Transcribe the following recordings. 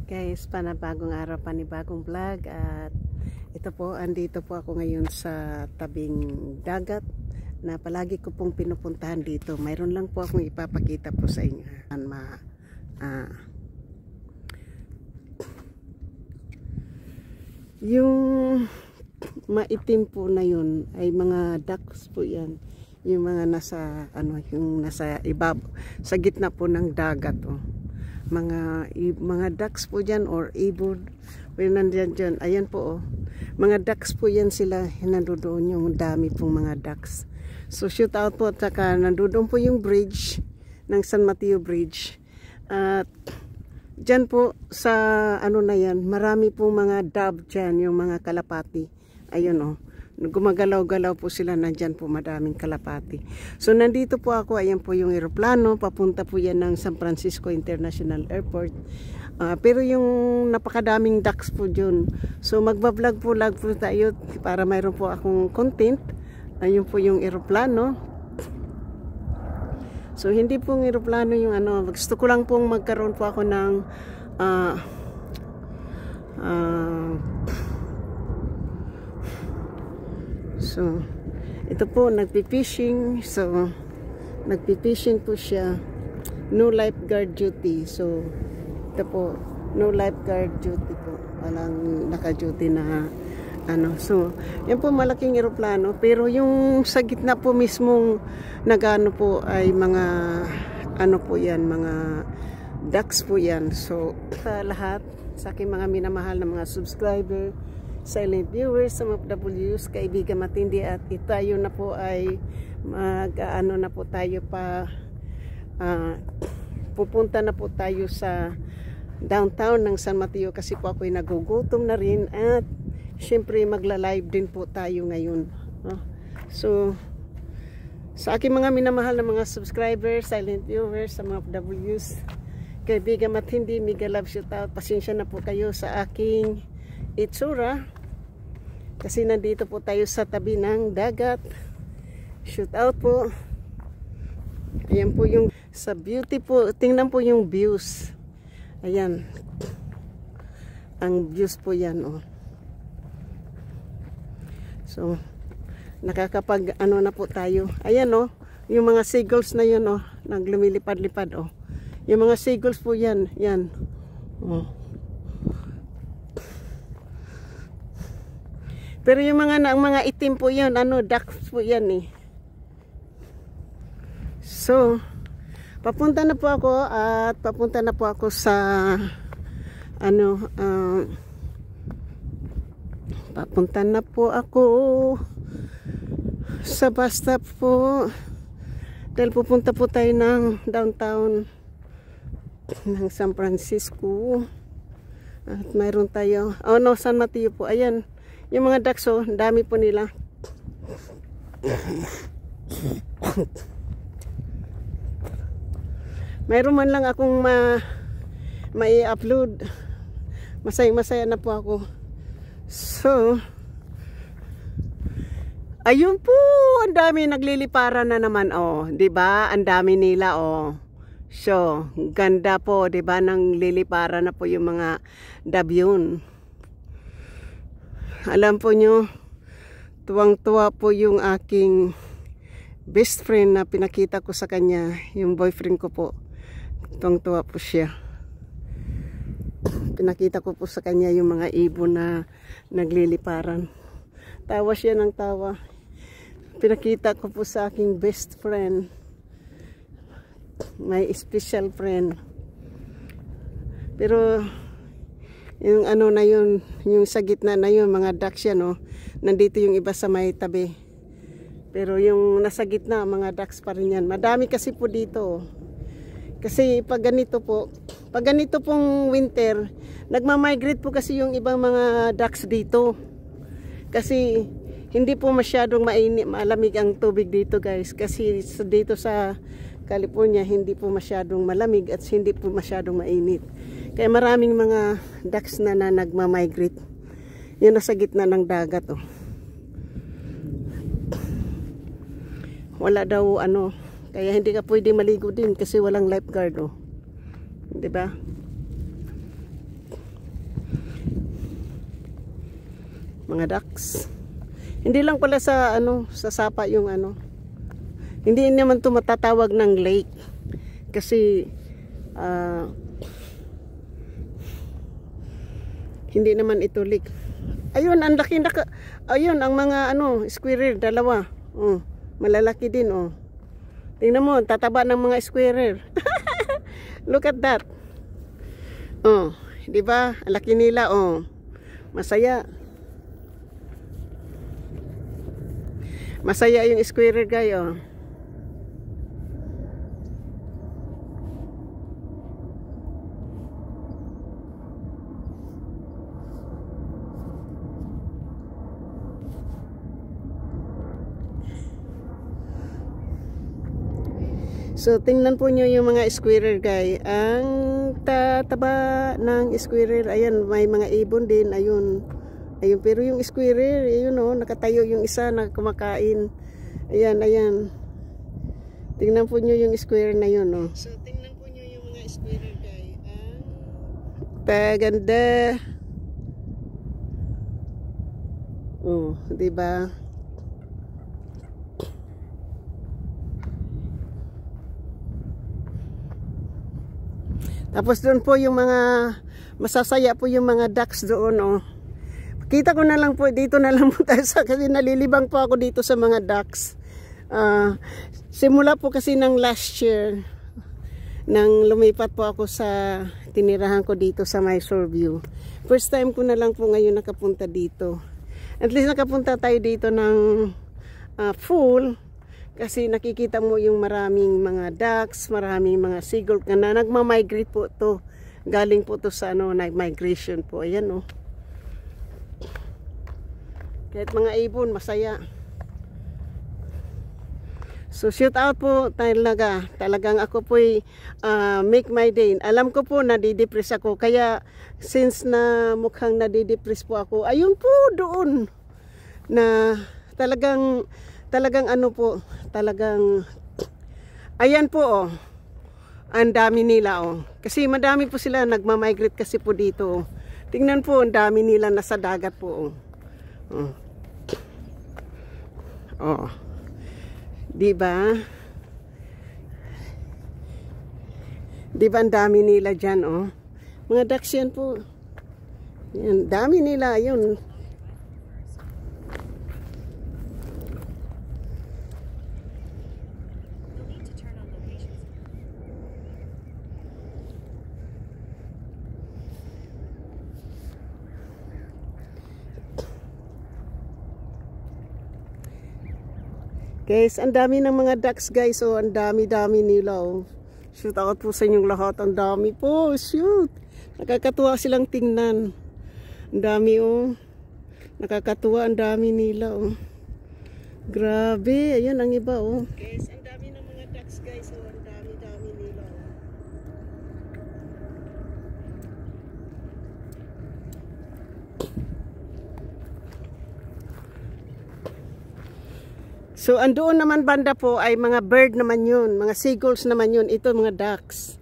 Guys, panibagong araw, panibagong vlog. At ito po, andito po ako ngayon sa tabing dagat na palagi ko pong pinupuntahan dito. Mayroon lang po akong ipapakita po sa inyo. Yung maitim po na yun ay mga ducks po yan. Yung mga nasa yung nasa ibabaw, sa gitna po ng dagat, oh. Mga ducks po dyan or ibon. Well, nandiyan dyan. Ayan po, oh. Mga ducks po yan sila. Nandoon yung dami pong mga ducks. So shoot out po. At saka nandoon po yung bridge ng San Mateo Bridge. At dyan po sa na yan, marami pong mga dove dyan, yung mga kalapati. Ayun, oh. Gumagalaw-galaw po sila, nandyan po madaming kalapati. So nandito po ako, ayan po yung eroplano, papunta po yan ng San Francisco International Airport. Pero yung napakadaming ducks po dyan. So magbablog po tayo para mayroon po akong content. Ayun po yung eroplano. So hindi pong eroplano yung gusto ko lang pong magkaroon po ako ng so, ito po, nagpipishing. So, nagpipishing po siya. No lifeguard duty. So, ito po, no lifeguard duty po. Walang naka-duty na So, yan po malaking eroplano. Pero yung sa gitna po mismong nagano po ay mga po yan, mga ducks po yan. So, sa lahat, sa aking mga minamahal na mga subscriber, silent viewers, some of W's, kaibigan matindi, at tayo na po ay na po tayo pa pupunta na po tayo sa downtown ng San Mateo kasi po ako ay nagugutom na rin at syempre magla-live din po tayo ngayon. So sa aking mga minamahal na mga subscribers, silent viewers, some of W's, kaibigan matindi, mega love shout out. Pasensya na po kayo sa aking itsura kasi nandito po tayo sa tabi ng dagat. Shoot out po. Ayan po yung sa beauty po, tingnan po yung views. Ayan ang views po yan, oh. So nakakapag na po tayo. Ayan, oh, yung mga seagulls na yun, oh, naglumilipad-lipad, oh. Yung mga seagulls po yan, yan, oh. Pero yung mga itim po yun, ducks po yan, eh. So, papunta na po ako sa papunta na po ako sa bus stop po. Dahil pupunta po tayo ng downtown ng San Francisco. At mayroon tayo, San Mateo po. Ayan. Yung mga ducks, oh, dami po nila. Mayroon man lang akong mai-upload. Masaya na po ako. So, ayun po, ang dami nagliliparan na naman, oh, 'di ba? Ang dami nila, oh. So, ganda po, 'di ba, nang liliparan na po yung mga dabyon. Alam po nyo, tuwang-tuwa po yung aking best friend na pinakita ko sa kanya, yung boyfriend ko po. Tuwang-tuwa po siya. Pinakita ko po sa kanya yung mga ibon na nagliliparan. Tawa siya ng tawa. Pinakita ko po sa aking best friend. My special friend. Pero yung na yun, yung sa gitna na yun, mga ducks yan, oh. Nandito yung iba sa may tabi. Pero yung nasa gitna, mga ducks pa rin yan. Madami kasi po dito, oh. Kasi pag ganito pong winter, nagmamigrate po kasi yung ibang mga ducks dito. Kasi hindi po masyadong malamig ang tubig dito, guys. Kasi dito sa California, hindi po masyadong malamig at hindi po masyadong mainit. Kaya maraming mga ducks na nagmamigrate. Yun nasa gitna ng dagat, oh. Wala daw kaya hindi ka pwede maligo din kasi walang lifeguard, oh. 'Di ba? Mga ducks. Hindi lang pala sa ano, sa sapa yung ano. Hindi naman ito matatawag ng lake. Kasi hindi naman ito lake. Ayun, ang laki na ayun, ang mga ano, squirrel, dalawa. Oh, malalaki din, oh. Tingnan mo, tataba ng mga squirrel. Look at that. Oh, 'di ba? Ang laki nila, oh. Masaya. Masaya yung squirrel, guys, oh. So, tingnan po nyo yung mga squirrel, guys. Ang tataba ng squirrel. Ayan, may mga ibon din. Ayun. Ayun, pero yung squirrel, ayun, oh, nakatayo yung isa na kumakain. Ayan, ayan. Tingnan po nyo yung squirrel na yun, oh. So, tingnan po nyo yung mga squirrel, guys. Ang paganda. Oh, diba? Tapos doon po yung mga masasaya po yung mga ducks doon, oh. Kita ko na lang po, dito na lang po tayo kasi nalilibang po ako dito sa mga ducks. Simula po kasi ng last year, nang lumipat po ako sa tinirahan ko dito sa Mysore View. First time ko na lang po ngayon nakapunta dito. At least nakapunta tayo dito ng full. Kasi nakikita mo yung maraming mga ducks, maraming mga seagull na nagma-migrate po to. Galing po to sa ano, migration po. Ayan, oh. Kahit mga ibon, masaya. So shoot out po talaga. Talagang ako po'y make my day. Alam ko po nadidepress ako. Kaya since na mukhang nadidepress po ako, ayun po doon. Na talagang ano po, talagang ayan po, oh. Ang dami nila, oh. Kasi madami po sila nagma-migrate kasi po dito, oh. Tingnan po, ang dami nila nasa dagat po, oh. Oh. Di ba? Di ba ang dami nila diyan, oh. Mga ducks yan po. Yan, dami nila, yun. Guys, ang dami ng mga ducks, guys. Oh, ang dami-dami nila, oh. Shoot out po sa inyong lahat. Ang dami po. Shoot. Nakakatuwa silang tingnan. Ang dami, oh. Nakakatuwa, ang dami nila, oh. Grabe. Ayan ang iba, oh. Guys, ang dami ng mga ducks, guys. Oh, ang dami-dami nila, oh. So, andoon naman banda po ay mga bird naman yun. Mga seagulls naman yun. Ito, mga ducks.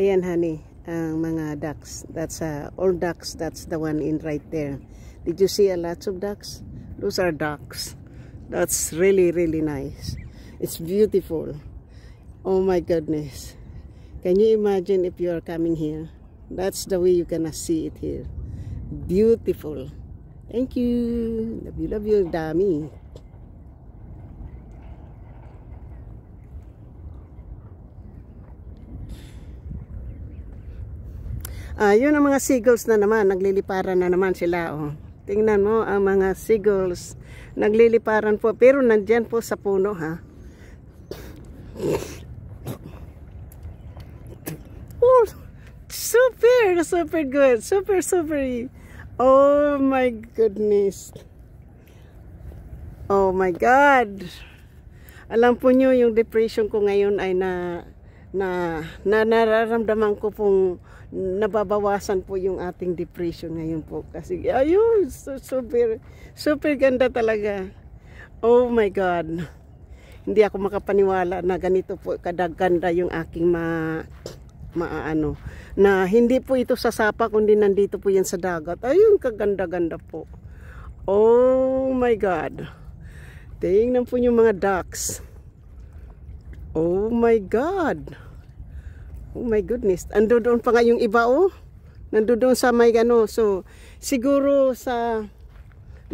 Ayan, honey. Ang mga ducks, that's all ducks, that's the one in right there. Did you see a lot of ducks? Those are ducks. That's really nice. It's beautiful. Oh my goodness, can you imagine if you are coming here? That's the way you gonna see it here. Beautiful. Thank you. Love you, dami. Yun ang mga seagulls na naman, nagliliparan na naman sila, oh. Tingnan mo ang mga seagulls, nagliliparan po, pero nandyan po sa puno, ha. Oh, super good, super. Oh my goodness. Oh my God. Alam po nyo, yung depression ko ngayon ay na nararamdaman ko pong nababawasan po yung ating depression ngayon po. Kasi ayun, super ganda talaga. Oh my God. Hindi ako makapaniwala na ganito po kadaganda yung aking maano. Na hindi po ito sa sapa kundi nandito po yan sa dagat. Ayun, kaganda-ganda po. Oh my God. Tingnan po yung mga ducks. Oh my God. Oh my goodness. Ando doon pa nga yung iba oh. Nando doon sa may gano. So, siguro sa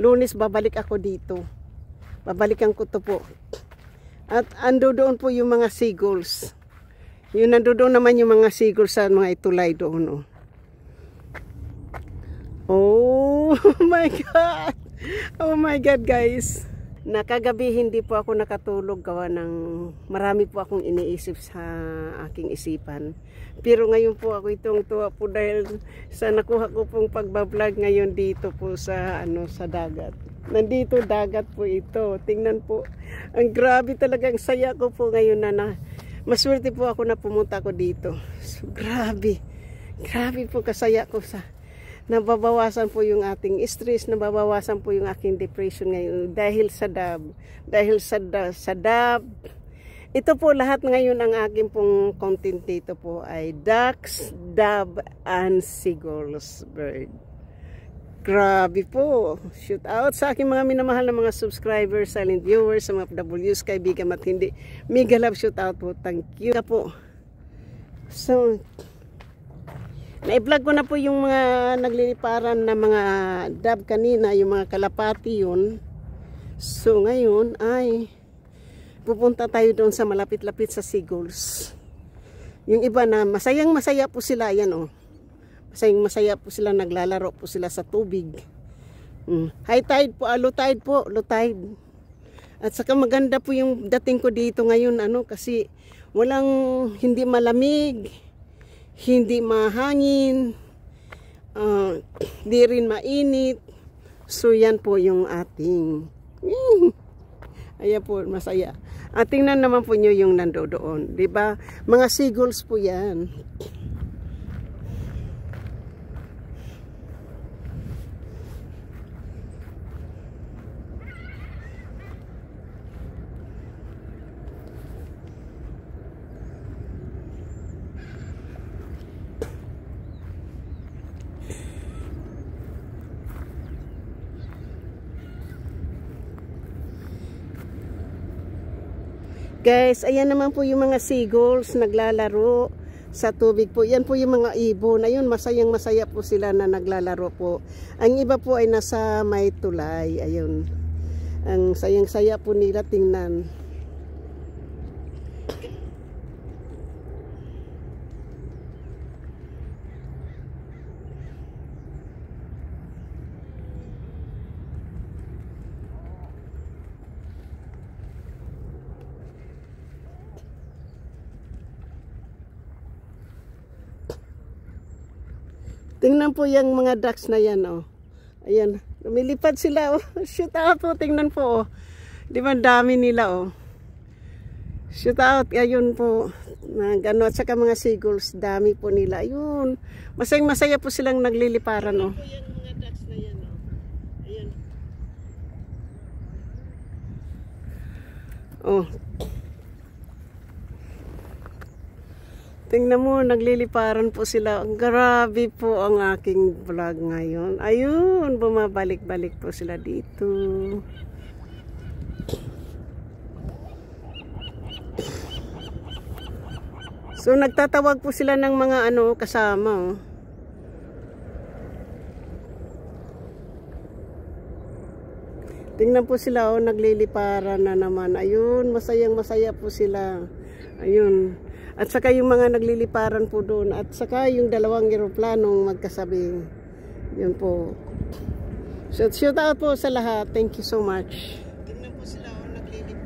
Lunes babalik ako dito. Babalikan ko to po. At ando doon po yung mga seagulls. Yung nando doon naman yung mga seagulls sa mga itulay doon oh. Oh my God. Oh my God guys. Nakagabi hindi po ako nakatulog gawa ng marami po akong iniisip sa aking isipan. Pero ngayon po ako itong tuwa po dahil sa nakuha ko pong pagbablog ngayon dito po sa sa dagat. Nandito dagat po ito. Tingnan po. Ang grabe talagang saya ko po ngayon na maswerte po ako na pumunta ko dito. So grabe. Grabe po kasaya ko sa nababawasan po yung ating stress, nababawasan po yung aking depression ngayon dahil sa dab. Dahil sa dab. Ito po lahat ngayon ang aking pong content dito po ay ducks, dab, and seagulls bird. Grabe po. Shoot out sa aking mga minamahal na mga subscribers, silent viewers, sa mga W's, kaibigan at hindi. Mega love shoot out po. Thank you po. So, na-vlog ko na po yung mga nagliliparan na mga dab kanina, yung mga kalapati yun. So ngayon ay pupunta tayo doon sa malapit-lapit sa seagulls. Yung iba na masayang masaya po sila, yan oh. Masayang masaya po sila, naglalaro po sila sa tubig. High tide po, low tide po, low tide. At saka maganda po yung dating ko dito ngayon kasi walang hindi malamig. Hindi mahangin, di rin mainit. So yan po yung ating ayan po, masaya. At tingnan naman po nyo yung nandoon, di ba? Mga seagulls po yan. Guys, ayan naman po yung mga seagulls naglalaro sa tubig po. Yan po yung mga ibon. Ayun, masayang masaya po sila na naglalaro po. Ang iba po ay nasa may tulay. Ayun. Ang sayang saya po nila tingnan. Tingnan po yung mga ducks na yan, oh. Ayan, lumilipad sila, oh. Shoot out po, tingnan po, oh. Di ba dami nila, oh. Shoot out, ayun po. Gano, at saka mga seagulls, dami po nila. Ayun, masayang masaya po silang nagliliparan, oh. Tingnan po yung mga ducks na yan, oh. Ayan. Oh. Tingnan mo, nagliliparan po sila. Grabe po ang aking vlog ngayon. Ayun, bumabalik-balik po sila dito. So, nagtatawag po sila ng mga kasama. Oh. Tingnan po sila, oh, nagliliparan na naman. Ayun, masayang masaya po sila. Ayun. At saka yung mga nagliliparan po doon. At saka yung dalawang eroplanong magkasabi. Yun po. So, shout out po sa lahat. Thank you so much. Tingnan po sila, oh, nagliliparan.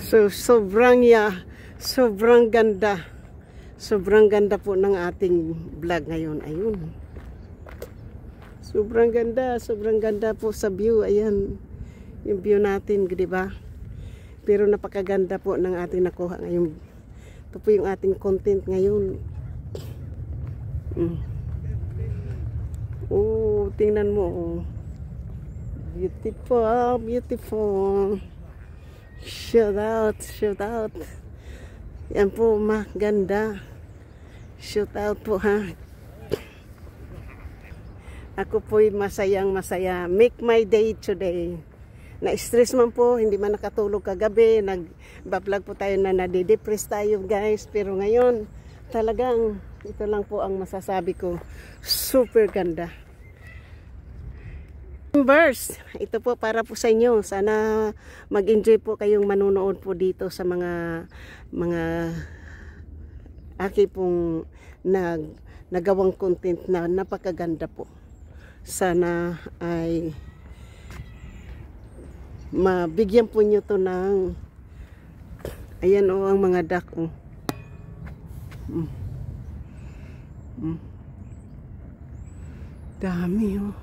So, sobrang ganda. Sobrang ganda po ng ating vlog ngayon. Ayun. Sobrang ganda po sa view. Ayan, yung view natin, di ba? Pero napakaganda po ng ating nakuha ngayon. Ito po yung ating content ngayon. Oh, tingnan mo. Oh. Beautiful, beautiful. Shout out. Yan po, maganda. Shout out po, ha. Ako po'y masayang masaya. Make my day today. Na-stress man po, hindi man nakatulog kagabi. Nag-vlog po tayo na nade-depress tayo, guys. Pero ngayon, talagang ito lang po ang masasabi ko. Super ganda. Members, ito po para po sa inyo. Sana mag-enjoy po kayong manonood po dito sa mga aki pong nagawang content na napakaganda po. Sana ay mabigyan po nyo to ng ayan o, ang mga duck o. Dami o.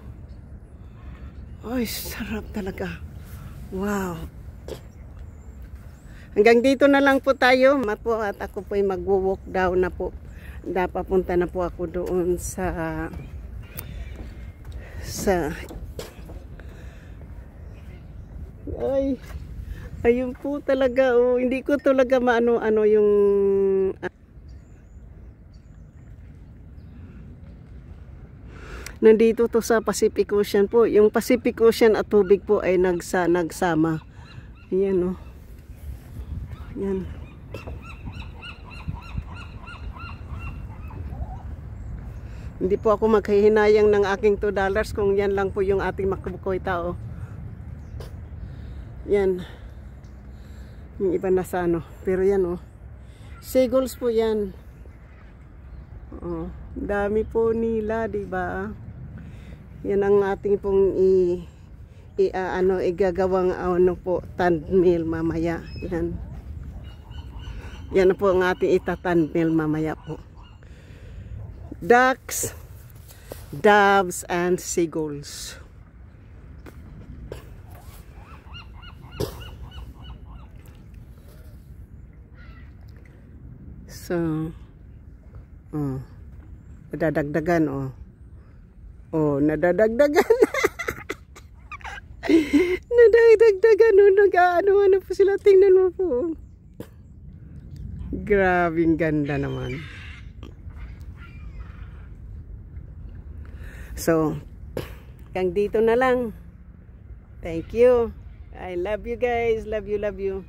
Ay, sarap talaga. Wow. Hanggang dito na lang po tayo. At ako po ay mag-walk down na po. Papunta na po ako doon sa ayun po talaga. Oh, hindi ko talaga maano yung nandito to sa Pacific Ocean po. Yung Pacific Ocean at tubig po ay nagsama. Ayan o. Yan. Hindi po ako maghihinayang ng aking $2 kung yan lang po yung ating makubukoy tao. Yan. Yung iba na sa ano. Pero yan o. Seagulls po yan. Oh, dami po nila, diba? Yan ang ating pong igagawang po thumbnail mamaya. Yan po ang ating ita-thumbnail mamaya po. Ducks, doves, and seagulls. So, nadadagdagan nadadagdagan. Nadadagdagan nag-ano po sila, tingnan mo po. Grabing ganda naman. So, hanggang dito na lang. Thank you. I love you guys. Love you.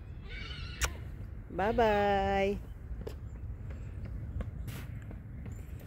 Bye-bye.